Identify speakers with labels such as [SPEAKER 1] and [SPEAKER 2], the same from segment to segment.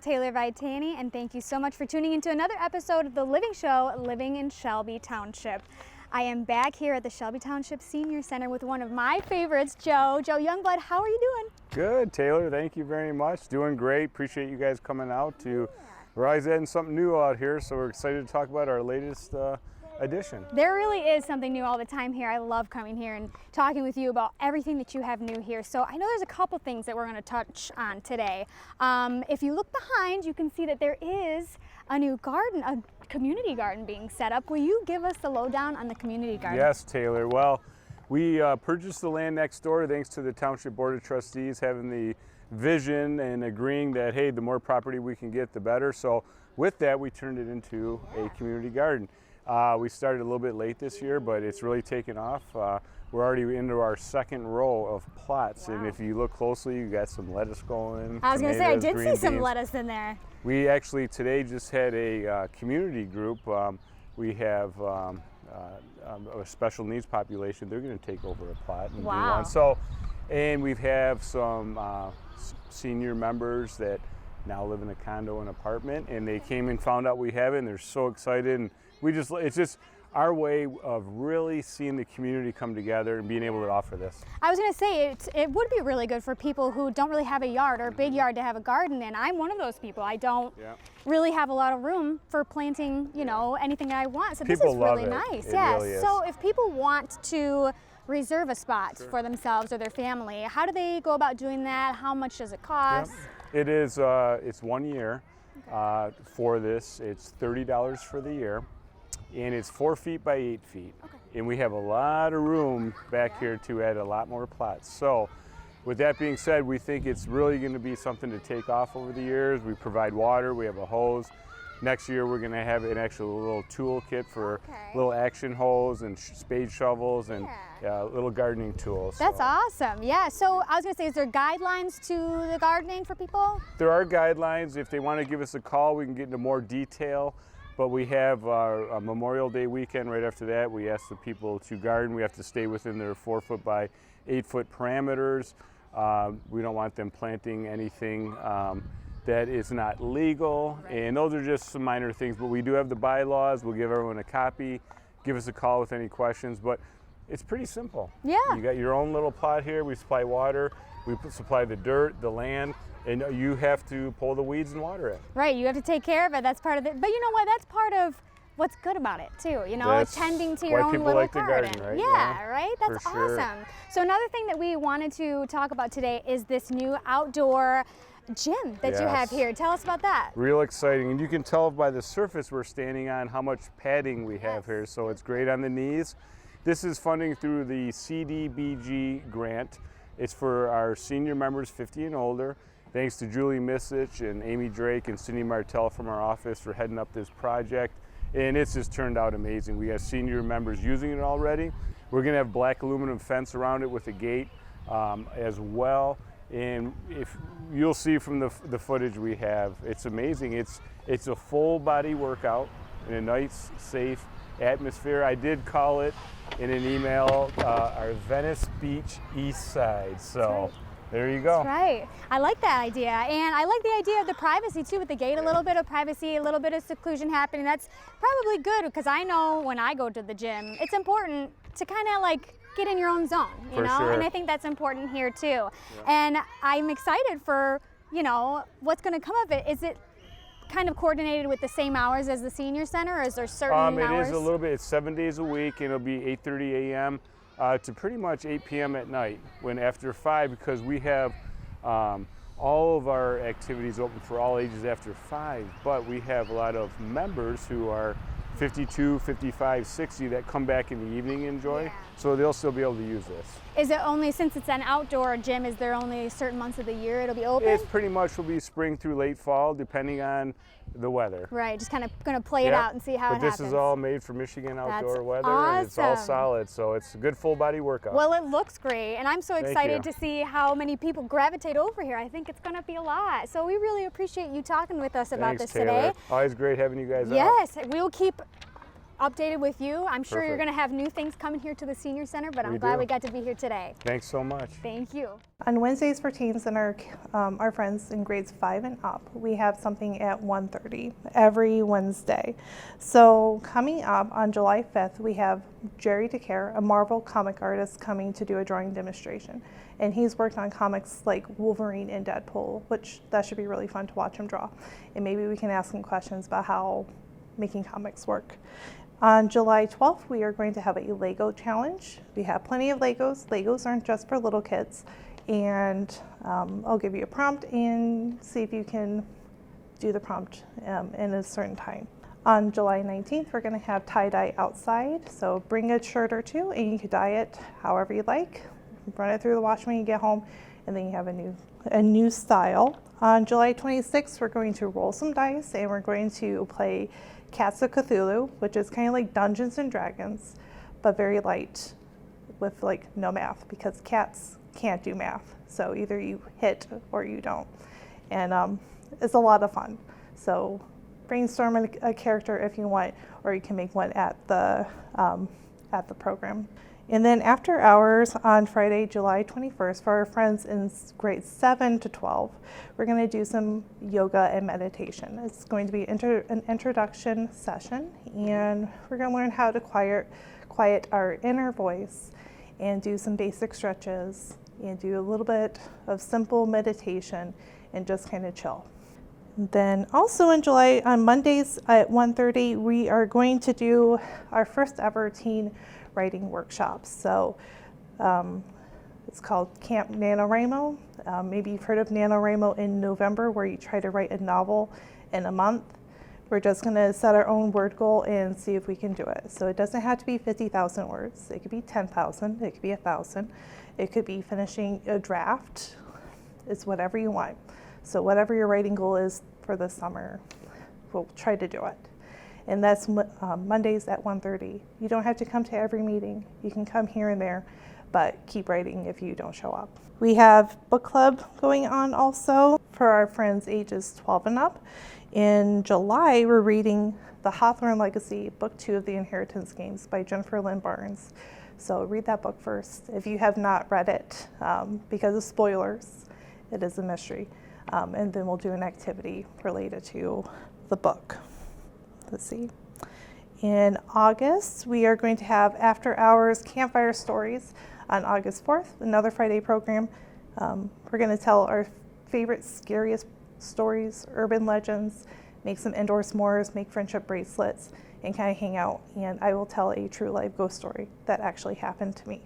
[SPEAKER 1] Taylor Vitany, and thank you so much for tuning into another episode of The Living Show, Living in Shelby Township. I am back here at the Shelby Township Senior Center with one of my favorites, Joe. Joe Youngblood, how are you doing?
[SPEAKER 2] Good, Taylor. Thank you very much. Doing great. Appreciate you guys coming out to. We're always adding something new out here, so we're excited to talk about our latest edition.
[SPEAKER 1] There really is something new all the time here. I love coming here and talking with you about everything that you have new here. So I know there's a couple things that we're going to touch on today. If you look behind, you can see that there is a new garden, a community garden being set up. Will you give us the lowdown on the community garden?
[SPEAKER 2] Yes, Taylor. Well, we purchased the land next door thanks to the Township Board of Trustees having the vision and agreeing that, hey, the more property we can get, the better. So with that, we turned it into a community garden. We started a little bit late this year, but it's really taken off. We're already into our second row of plots, and if you look closely, you got some lettuce going.
[SPEAKER 1] I was going to say, I did see some
[SPEAKER 2] beans.
[SPEAKER 1] lettuce in there.
[SPEAKER 2] We actually today just had a community group. We have a special needs population. They're going to take over a plot and do one. So, and we have some senior members that now live in a condo and apartment, and they came and found out we have it, and they're so excited. And it's just our way of really seeing the community come together and being able to offer this.
[SPEAKER 1] I was going to say, it would be really good for people who don't really have a yard or a big yard to have a garden in. I'm one of those people. I don't really have a lot of room for planting, you know, anything that I want. So
[SPEAKER 2] people
[SPEAKER 1] this is really
[SPEAKER 2] love it.
[SPEAKER 1] nice.
[SPEAKER 2] It
[SPEAKER 1] Yes.
[SPEAKER 2] really is.
[SPEAKER 1] So if people want to reserve a spot for themselves or their family, how do they go about doing that? How much does it cost?
[SPEAKER 2] It is, it's 1 year for this. It's $30 for the year. And it's 4 feet by 8 feet. And we have a lot of room back here to add a lot more plots. So with that being said, we think it's really going to be something to take off over the years. We provide water, we have a hose. Next year we're going to have an actual little tool kit for little action hose and spade shovels and little gardening tools.
[SPEAKER 1] That's awesome. Yeah, so I was going to say, is there guidelines to the gardening for people?
[SPEAKER 2] There are guidelines. If they want to give us a call, we can get into more detail. But we have a Memorial Day weekend right after that. We ask the people to garden. We have to stay within their 4 foot by 8 foot parameters. We don't want them planting anything that is not legal. And those are just some minor things. But we do have the bylaws. We'll give everyone a copy. Give us a call with any questions. But it's pretty simple.
[SPEAKER 1] Yeah.
[SPEAKER 2] You got your own little plot here. We supply water. We supply the dirt, the land. And you have to pull the weeds and water it.
[SPEAKER 1] Right, you have to take care of it. That's part of it. But you know what? That's part of what's good about it too. You know, tending to your own little
[SPEAKER 2] like
[SPEAKER 1] garden.
[SPEAKER 2] To garden, right?
[SPEAKER 1] Yeah, right. That's
[SPEAKER 2] sure.
[SPEAKER 1] awesome. So another thing that we wanted to talk about today is this new outdoor gym that you have here. Tell us about that.
[SPEAKER 2] Real exciting, and you can tell by the surface we're standing on how much padding we have here. So it's great on the knees. This is funding through the CDBG grant. It's for our senior members 50 and older. Thanks to Julie Misich and Amy Drake and Cindy Martell from our office for heading up this project. And it's just turned out amazing. We have senior members using it already. We're gonna have black aluminum fence around it with a gate as well. And if you'll see from the footage we have, it's amazing. It's a full body workout in a nice, safe atmosphere. I did call it in an email our Venice Beach East Side. So. There you go.
[SPEAKER 1] That's right. I like that idea. And I like the idea of the privacy too with the gate, a little bit of privacy, a little bit of seclusion happening. That's probably good because I know when I go to the gym, it's important to kind of like get in your own zone, you know?
[SPEAKER 2] Sure.
[SPEAKER 1] And I think that's important here too. And I'm excited for, you know, what's going to come of it. Is it kind of coordinated with the same hours as the senior center, or is there certain hours?
[SPEAKER 2] It is a little bit. It's 7 days a week, and it'll be 8:30 a.m. To pretty much 8 p.m. at night, when after 5, because we have all of our activities open for all ages after 5, but we have a lot of members who are 52, 55, 60 that come back in the evening and enjoy, so they'll still be able to use this.
[SPEAKER 1] Is it only, since it's an outdoor gym, is there only certain months of the year it'll be open?
[SPEAKER 2] It pretty much will be spring through late fall, depending on the weather.
[SPEAKER 1] Right, just kind of going to play it out and see how it happens.
[SPEAKER 2] But this is all made for Michigan outdoor weather,
[SPEAKER 1] awesome.
[SPEAKER 2] And it's all solid, so it's a good full body workout.
[SPEAKER 1] Well, it looks great, and I'm so excited to see how many people gravitate over here. I think it's going to be a lot. So we really appreciate you talking with us about this
[SPEAKER 2] Taylor.
[SPEAKER 1] today.
[SPEAKER 2] Always great having you guys out.
[SPEAKER 1] Yes, we'll keep updated with you. I'm sure you're
[SPEAKER 2] Perfect.
[SPEAKER 1] going to have new things coming here to the Senior Center, but I'm
[SPEAKER 2] We
[SPEAKER 1] glad
[SPEAKER 2] do.
[SPEAKER 1] we got to be here today.
[SPEAKER 2] Thanks so much.
[SPEAKER 1] Thank you.
[SPEAKER 3] On Wednesdays for teens and our friends in grades 5 and up, we have something at 1:30 every Wednesday. So coming up on July 5th, we have Jerry DeCare, a Marvel comic artist, coming to do a drawing demonstration. And he's worked on comics like Wolverine and Deadpool, which that should be really fun to watch him draw. And maybe we can ask him questions about how making comics work. On July 12th, we are going to have a Lego challenge. We have plenty of Legos. Legos aren't just for little kids. And I'll give you a prompt and see if you can do the prompt in a certain time. On July 19th, we're going to have tie-dye outside. So bring a shirt or two and you can dye it however you like. Run it through the wash when you get home, and then you have a new style. On July 26th, we're going to roll some dice and we're going to play Cats of Cthulhu, which is kind of like Dungeons and Dragons, but very light with like no math, because cats can't do math. So either you hit or you don't. And it's a lot of fun. So brainstorm a character if you want, or you can make one at the program. And then after hours on Friday, July 21st, for our friends in grades 7 to 12, we're going to do some yoga and meditation. It's going to be an introduction session, and we're going to learn how to quiet our inner voice and do some basic stretches and do a little bit of simple meditation and just kind of chill. Then also in July, on Mondays at 1:30, we are going to do our first ever teen writing workshops. So it's called Camp NaNoWriMo. Maybe you've heard of NaNoWriMo in November, where you try to write a novel in a month. We're just going to set our own word goal and see if we can do it. So it doesn't have to be 50,000 words. It could be 10,000. It could be 1,000. It could be finishing a draft. It's whatever you want. So whatever your writing goal is for the summer, we'll try to do it. And that's Mondays at 1:30. You don't have to come to every meeting. You can come here and there, but keep writing if you don't show up. We have book club going on also for our friends ages 12 and up. In July, we're reading The Hawthorne Legacy, Book 2 of the Inheritance Games by Jennifer Lynn Barnes. So read that book first. If you have not read it, because of spoilers, it is a mystery. And then we'll do an activity related to the book. Let's see. In August, we are going to have after hours campfire stories on August 4th, another Friday program. We're going to tell our favorite, scariest stories, urban legends, make some indoor s'mores, make friendship bracelets, and kind of hang out. And I will tell a true life ghost story that actually happened to me.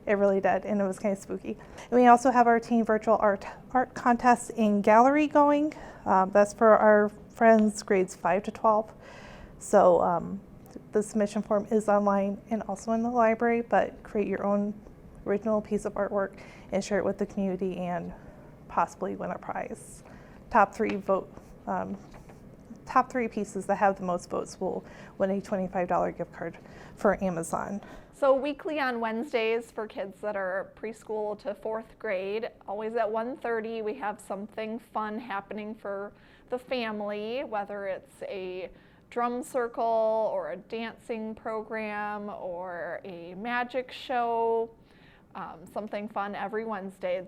[SPEAKER 3] It really did, and it was kind of spooky. And we also have our teen virtual art contest and gallery going. That's for our friends grades 5 to 12. So the submission form is online and also in the library, but create your own original piece of artwork and share it with the community and possibly win a prize. Top three pieces that have the most votes will win a $25 gift card for Amazon.
[SPEAKER 4] So weekly on Wednesdays for kids that are preschool to 4th grade, always at 1:30, we have something fun happening for the family, whether it's a drum circle or a dancing program or a magic show, something fun every Wednesday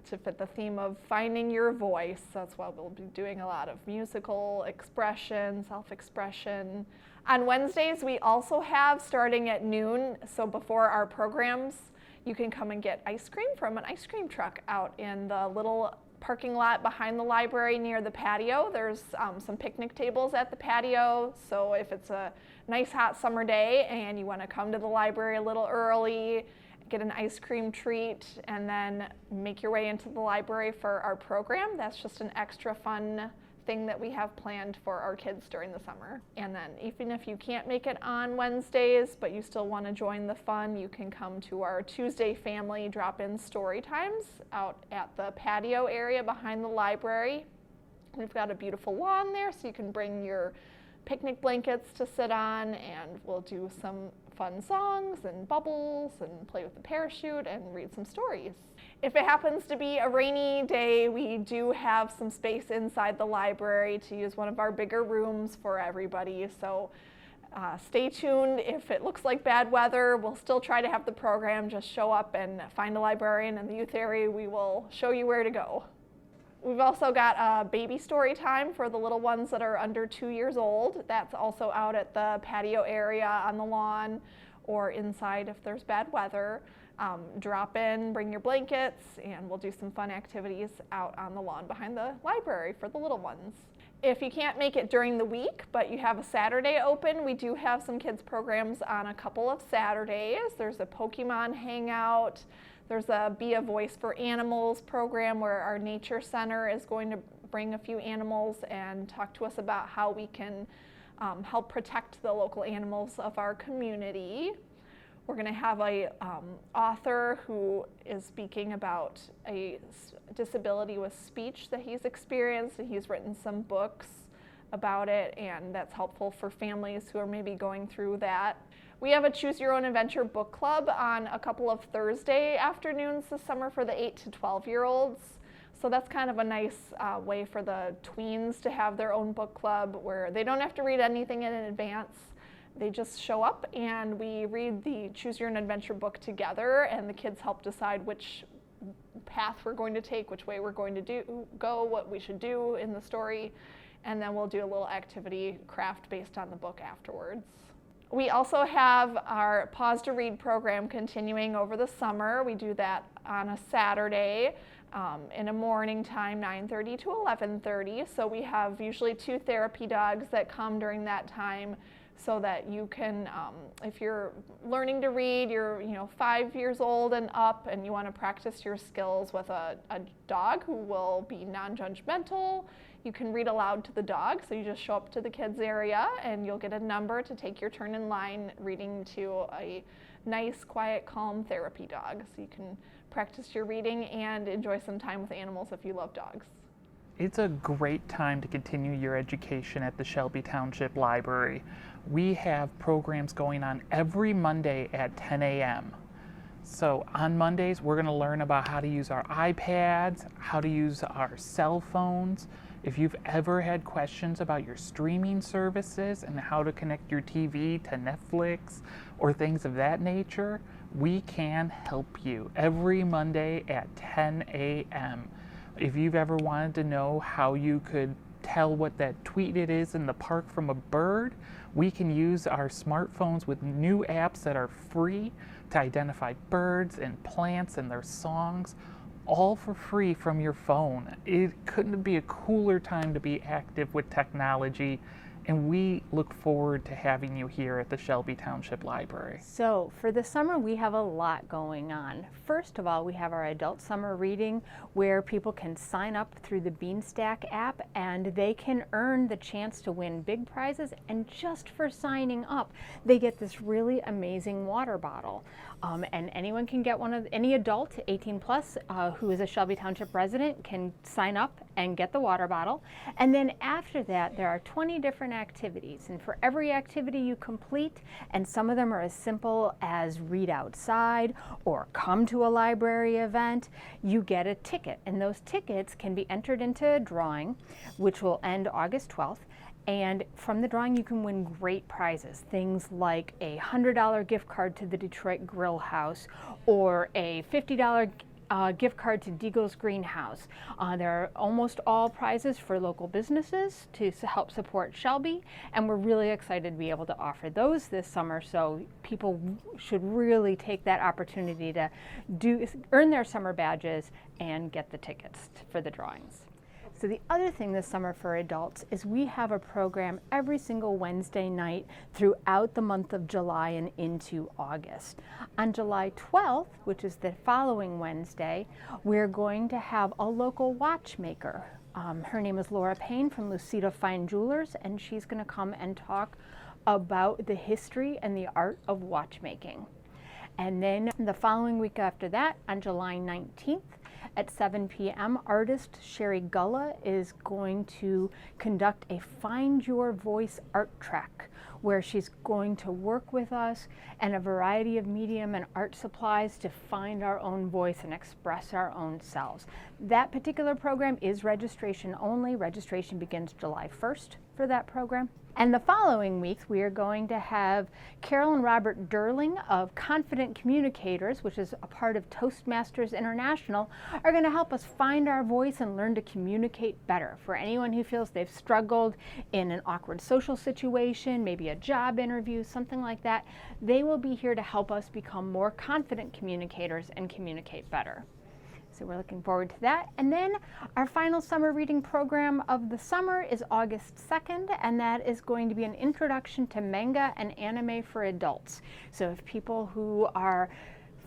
[SPEAKER 4] to fit the theme of finding your voice. That's why we'll be doing a lot of musical expression, self-expression. On Wednesdays, we also have, starting at noon, so before our programs, you can come and get ice cream from an ice cream truck out in the little parking lot behind the library near the patio. There's some picnic tables at the patio, so if it's a nice hot summer day and you want to come to the library a little early, get an ice cream treat, and then make your way into the library for our program, that's just an extra fun thing that we have planned for our kids during the summer. And then even if you can't make it on Wednesdays, but you still want to join the fun, you can come to our Tuesday family drop-in story times out at the patio area behind the library. We've got a beautiful lawn there, so you can bring your picnic blankets to sit on, and we'll do some fun songs and bubbles and play with the parachute and read some stories. If it happens to be a rainy day, we do have some space inside the library to use one of our bigger rooms for everybody. So Stay tuned. If it looks like bad weather, we'll still try to have the program. Just show up and find a librarian in the youth area. We will show you where to go. We've also got a baby story time for the little ones that are under 2 years old. That's also out at the patio area on the lawn or inside if there's bad weather. Drop in, bring your blankets, and we'll do some fun activities out on the lawn behind the library for the little ones. If you can't make it during the week, but you have a Saturday open, we do have some kids programs on a couple of Saturdays. There's a Pokemon hangout. There's a Be a Voice for Animals program where our nature center is going to bring a few animals and talk to us about how we can help protect the local animals of our community. We're going to have a author who is speaking about a disability with speech that he's experienced, and he's written some books about it, and that's helpful for families who are maybe going through that. We have a Choose Your Own Adventure book club on a couple of Thursday afternoons this summer for the 8 to 12-year-olds. So that's kind of a nice way for the tweens to have their own book club where they don't have to read anything in advance. They just show up and we read the Choose Your Own Adventure book together, and the kids help decide which path we're going to take, which way we're going to go, what we should do in the story, and then we'll do a little activity craft based on the book afterwards. We also have our Pause to Read program continuing over the summer. We do that on a Saturday in a morning time, 9:30 to 11:30. So we have usually 2 therapy dogs that come during that time so that you can, if you're learning to read, you're 5 years old and up and you want to practice your skills with a dog who will be non-judgmental, you can read aloud to the dog. So you just show up to the kids area and you'll get a number to take your turn in line reading to a nice, quiet, calm therapy dog. So you can practice your reading and enjoy some time with animals if you love dogs.
[SPEAKER 5] It's a great time to continue your education at the Shelby Township Library. We have programs going on every Monday at 10 a.m. So on Mondays, we're going to learn about how to use our iPads, how to use our cell phones. If you've ever had questions about your streaming services and how to connect your TV to Netflix or things of that nature, we can help you every Monday at 10 a.m. If you've ever wanted to know how you could tell what that tweet it is in the park from a bird, we can use our smartphones with new apps that are free to identify birds and plants and their songs, all for free from your phone. It couldn't be a cooler time to be active with technology, and we look forward to having you here at the Shelby Township Library.
[SPEAKER 6] So for the summer, we have a lot going on. First of all, we have our adult summer reading where people can sign up through the Beanstack app and they can earn the chance to win big prizes, and just for signing up, they get this really amazing water bottle. And anyone can get any adult 18 plus who is a Shelby Township resident can sign up and get the water bottle. And then after that, there are 20 different activities, and for every activity you complete, and some of them are as simple as read outside or come to a library event, you get a ticket, and those tickets can be entered into a drawing which will end August 12th. And from the drawing, you can win great prizes, things like a $100 gift card to the Detroit Grill House or a $50 gift card to Deagle's Greenhouse. There are almost all prizes for local businesses to help support Shelby, and we're really excited to be able to offer those this summer, so people should really take that opportunity to earn their summer badges and get the tickets for the drawings. So the other thing this summer for adults is we have a program every single Wednesday night throughout the month of July and into August. On July 12th, which is the following Wednesday, we're going to have a local watchmaker. Her name is Laura Payne from Lucida Fine Jewelers, and she's going to come and talk about the history and the art of watchmaking. And then the following week after that, on July 19th, at 7 p.m., artist Sherry Gulla is going to conduct a Find Your Voice art track where she's going to work with us and a variety of medium and art supplies to find our own voice and express our own selves. That particular program is registration only. Registration begins July 1st for that program. And the following weeks, we are going to have Carol and Robert Durling of Confident Communicators, which is a part of Toastmasters International, are going to help us find our voice and learn to communicate better. For anyone who feels they've struggled in an awkward social situation, maybe a job interview, something like that, they will be here to help us become more confident communicators and communicate better. So we're looking forward to that. And then our final summer reading program of the summer is August 2nd, and that is going to be an introduction to manga and anime for adults. So if people who are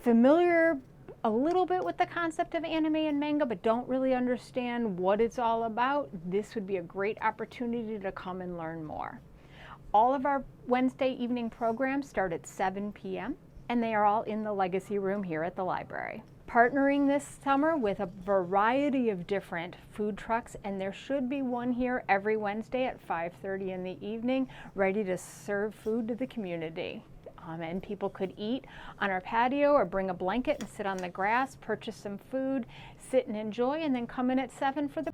[SPEAKER 6] familiar a little bit with the concept of anime and manga but don't really understand what it's all about, this would be a great opportunity to come and learn more. All of our Wednesday evening programs start at 7 p.m. and they are all in the Legacy Room here at the library. Partnering this summer with a variety of different food trucks, and there should be one here every Wednesday at 5:30 in the evening, ready to serve food to the community. And people could eat on our patio or bring a blanket and sit on the grass, purchase some food, sit and enjoy, and then come in at 7 for the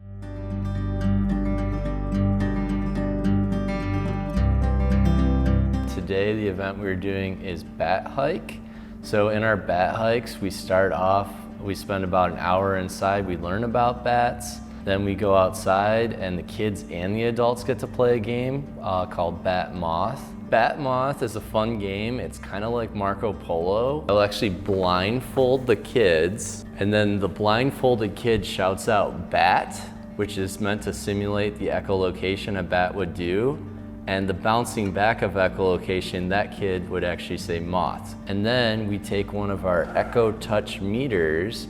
[SPEAKER 7] Today the event we're doing is bat hike. So in our bat hikes, we start off, we spend about an hour inside, we learn about bats. Then we go outside and the kids and the adults get to play a game called Bat Moth. Bat Moth is a fun game. It's kind of like Marco Polo. I'll actually blindfold the kids, and then the blindfolded kid shouts out bat, which is meant to simulate the echolocation a bat would do. And the bouncing back of echolocation, that kid would actually say moth. And then we take one of our echo touch meters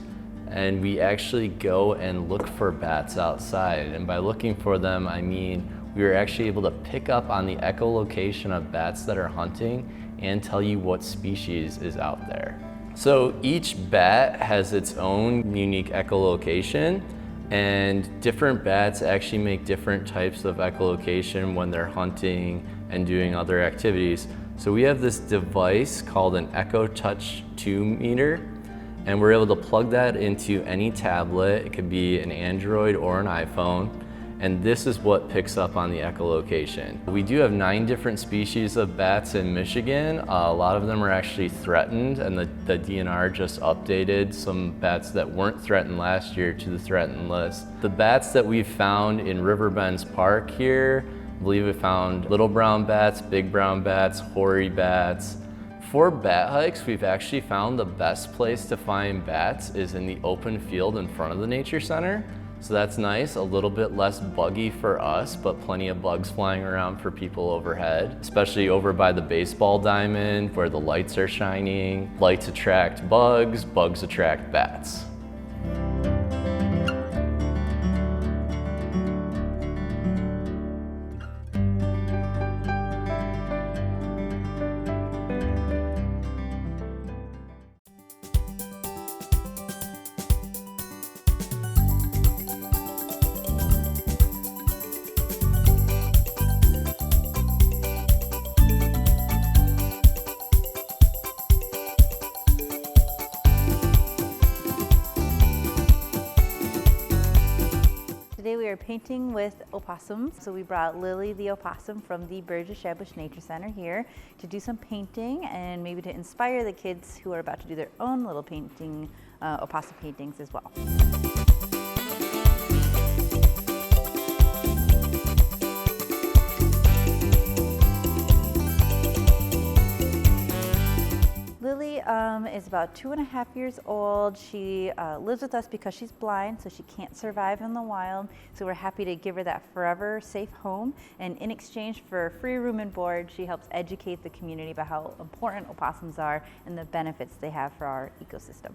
[SPEAKER 7] and we actually go and look for bats outside. And by looking for them, I mean we were actually able to pick up on the echolocation of bats that are hunting and tell you what species is out there. So each bat has its own unique echolocation, and different bats actually make different types of echolocation when they're hunting and doing other activities. So we have this device called an Echo Touch 2 meter, and we're able to plug that into any tablet. It could be an Android or an iPhone, and this is what picks up on the echolocation. We do have 9 different species of bats in Michigan. A lot of them are actually threatened, and the DNR just updated some bats that weren't threatened last year to the threatened list. The bats that we've found in Riverbends Park here, I believe we found little brown bats, big brown bats, hoary bats. For bat hikes, we've actually found the best place to find bats is in the open field in front of the nature center. So that's nice, a little bit less buggy for us, but plenty of bugs flying around for people overhead, especially over by the baseball diamond where the lights are shining. Lights attract bugs, bugs attract bats.
[SPEAKER 8] Today we are painting with opossums. So we brought Lilly the opossum from the Burgess Shabush Nature Center here to do some painting and maybe to inspire the kids who are about to do their own little painting, opossum paintings as well. Lilly is about 2.5 years old. She lives with us because she's blind, so she can't survive in the wild. So we're happy to give her that forever safe home. And in exchange for free room and board, she helps educate the community about how important opossums are and the benefits they have for our ecosystem.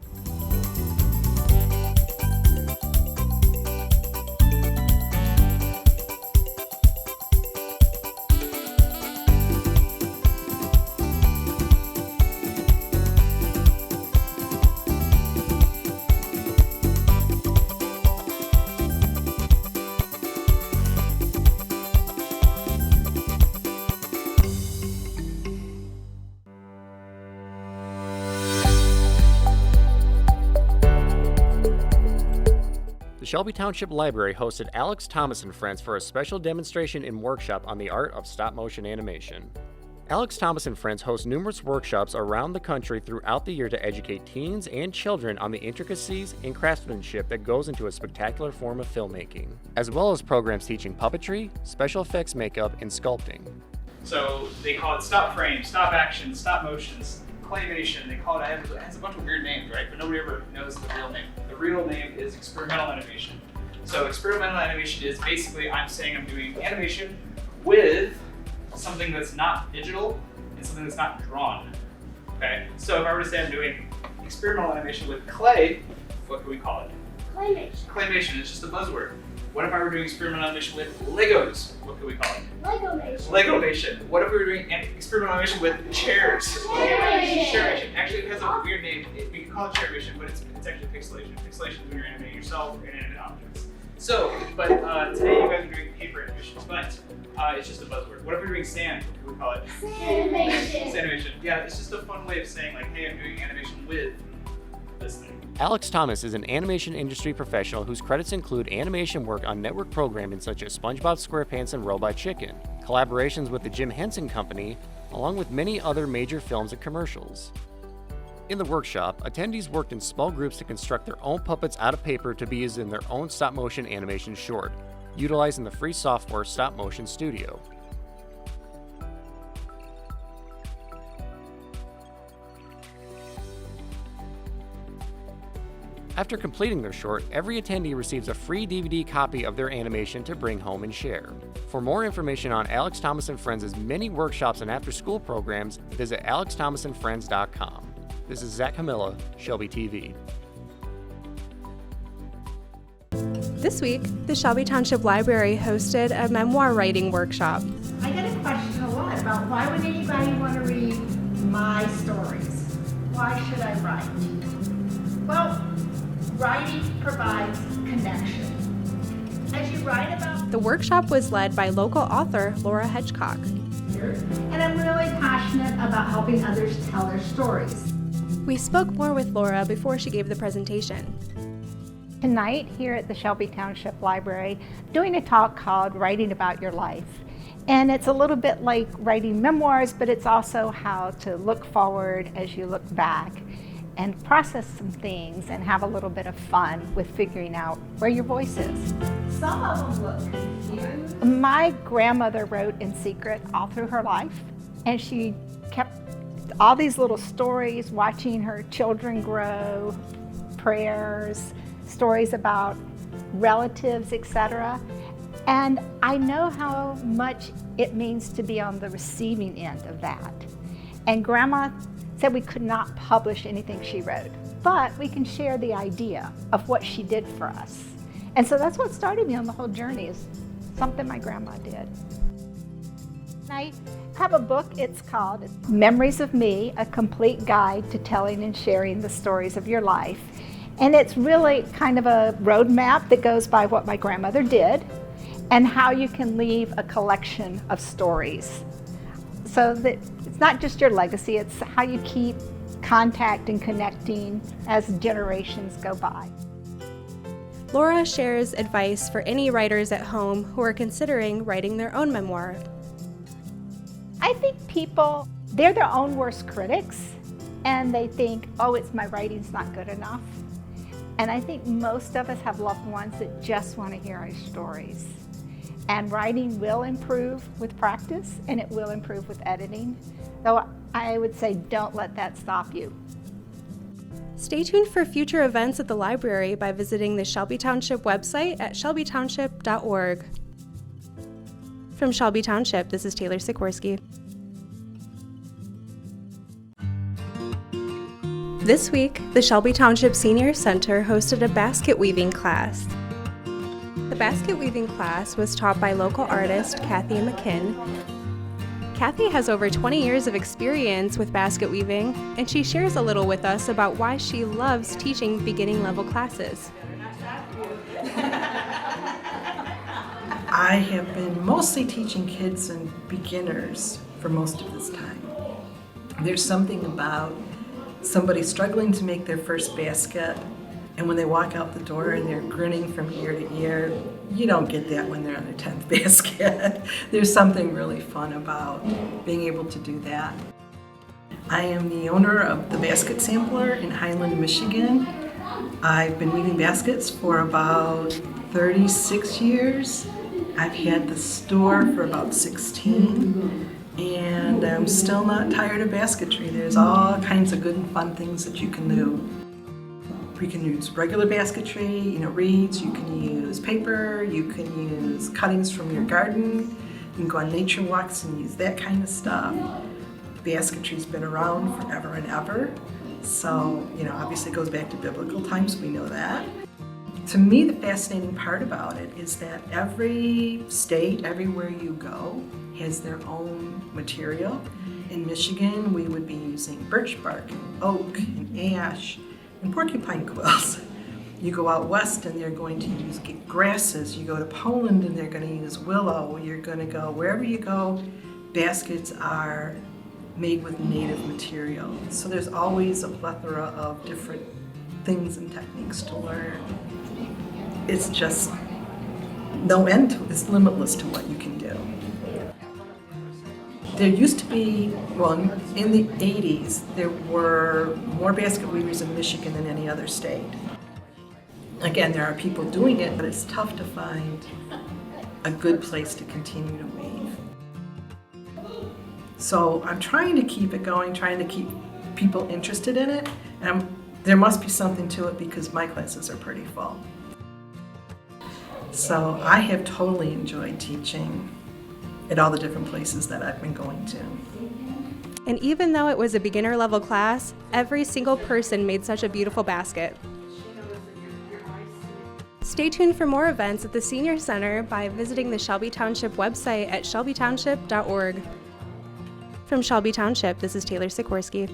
[SPEAKER 9] Shelby Township Library hosted Alex Thomas and Friends for a special demonstration and workshop on the art of stop-motion animation. Alex Thomas and Friends hosts numerous workshops around the country throughout the year to educate teens and children on the intricacies and craftsmanship that goes into a spectacular form of filmmaking, as well as programs teaching puppetry, special effects makeup, and sculpting.
[SPEAKER 10] So they call it stop frame, stop action, stop motions, claymation. They call it, it has a bunch of weird names, right? But nobody ever knows the real name. The real name is experimental animation. So experimental animation is basically I'm saying I'm doing animation with something that's not digital and something that's not drawn. Okay? So if I were to say I'm doing experimental animation with clay, what could we call it?
[SPEAKER 11] Claymation.
[SPEAKER 10] Claymation is just a buzzword. What if I were doing experimental animation with Legos? What could we call it?
[SPEAKER 11] Legomation.
[SPEAKER 10] Legomation. What if we were doing experimental animation with chairs?
[SPEAKER 11] Chairmation.
[SPEAKER 10] Chairmation. Actually, it has a weird name. We can call it chairmation, but it's actually pixelation. Pixelation is when you're animating yourself or inanimate objects. So, but today you guys are doing paper animation, but it's just a buzzword. What if we're doing sand? What could we call it?
[SPEAKER 11] Sandmation.
[SPEAKER 10] Sandmation. Yeah, it's just a fun way of saying like, hey, I'm doing animation with this thing.
[SPEAKER 9] Alex Thomas is an animation industry professional whose credits include animation work on network programming such as SpongeBob SquarePants and Robot Chicken, collaborations with the Jim Henson Company, along with many other major films and commercials. In the workshop, attendees worked in small groups to construct their own puppets out of paper to be used in their own stop-motion animation short, utilizing the free software Stop Motion Studio. After completing their short, every attendee receives a free DVD copy of their animation to bring home and share. For more information on Alex Thomas and Friends' many workshops and after-school programs, visit alexthomasandfriends.com. This is Zach Camilla, Shelby TV.
[SPEAKER 12] This week, the Shelby Township Library hosted a memoir writing workshop.
[SPEAKER 13] I get a question a lot about why would anybody want to read my stories? Why should I write? Well, writing provides connection. As you write about
[SPEAKER 12] The workshop was led by local author Laura Hedgecock.
[SPEAKER 13] and I'm really passionate about helping others tell their stories.
[SPEAKER 12] We spoke more with Laura before she gave the presentation.
[SPEAKER 13] Tonight here at the Shelby Township Library, doing a talk called Writing About Your Life. And it's a little bit like writing memoirs, but it's also how to look forward as you look back and process some things and have a little bit of fun with figuring out where your voice is. Some of them look confused. My grandmother wrote in secret all through her life, and she kept all these little stories, watching her children grow, prayers, stories about relatives, etc. And I know how much it means to be on the receiving end of that. And Grandma said we could not publish anything she wrote, but we can share the idea of what she did for us. And so that's what started me on the whole journey, is something my grandma did. I have a book, it's called Memories of Me, A Complete Guide to Telling and Sharing the Stories of Your Life. And it's really kind of a roadmap that goes by what my grandmother did and how you can leave a collection of stories. So that it's not just your legacy, it's how you keep contact and connecting as generations go by.
[SPEAKER 12] Laura shares advice for any writers at home who are considering writing their own memoir.
[SPEAKER 13] I think people, they're their own worst critics, and they think, oh, my writing's not good enough. And I think most of us have loved ones that just want to hear our stories. And writing will improve with practice, and it will improve with editing. So I would say don't let that stop you.
[SPEAKER 12] Stay tuned for future events at the library by visiting the Shelby Township website at shelbytownship.org. From Shelby Township, this is Taylor Sikorsky. This week, the Shelby Township Senior Center hosted a basket weaving class. The basket weaving class was taught by local artist Kathy McKinn. Kathy has over 20 years of experience with basket weaving, and she shares a little with us about why she loves teaching beginning level classes.
[SPEAKER 14] I have been mostly teaching kids and beginners for most of this time. There's something about somebody struggling to make their first basket And when they walk out the door and they're grinning from ear to ear, you don't get that when they're on their 10th basket. There's something really fun about being able to do that. I am the owner of the Basket Sampler in Highland, Michigan. I've been weaving baskets for about 36 years. I've had the store for about 16, and I'm still not tired of basketry. There's all kinds of good and fun things that you can do. You can use regular basketry, reeds, you can use paper, you can use cuttings from your garden, you can go on nature walks and use that kind of stuff. Basketry's been around forever and ever, so obviously it goes back to biblical times, we know that. To me, the fascinating part about it is that every state, everywhere you go, has their own material. In Michigan, we would be using birch bark and oak and ash and porcupine quills. You go out west and they're going to use grasses. You go to Poland and they're going to use willow. You're going to go wherever you go, baskets are made with native material. So there's always a plethora of different things and techniques to learn. It's just no end to it. It's limitless to what you can do. There used to be, in the 80s, there were more basket weavers in Michigan than any other state. Again, there are people doing it, but it's tough to find a good place to continue to weave. So I'm trying to keep it going, trying to keep people interested in it, and there must be something to it because my classes are pretty full. So I have totally enjoyed teaching at all the different places that I've been going to.
[SPEAKER 12] And even though it was a beginner level class, every single person made such a beautiful basket. Stay tuned for more events at the Senior Center by visiting the Shelby Township website at shelbytownship.org. From Shelby Township, this is Taylor Sikorsky.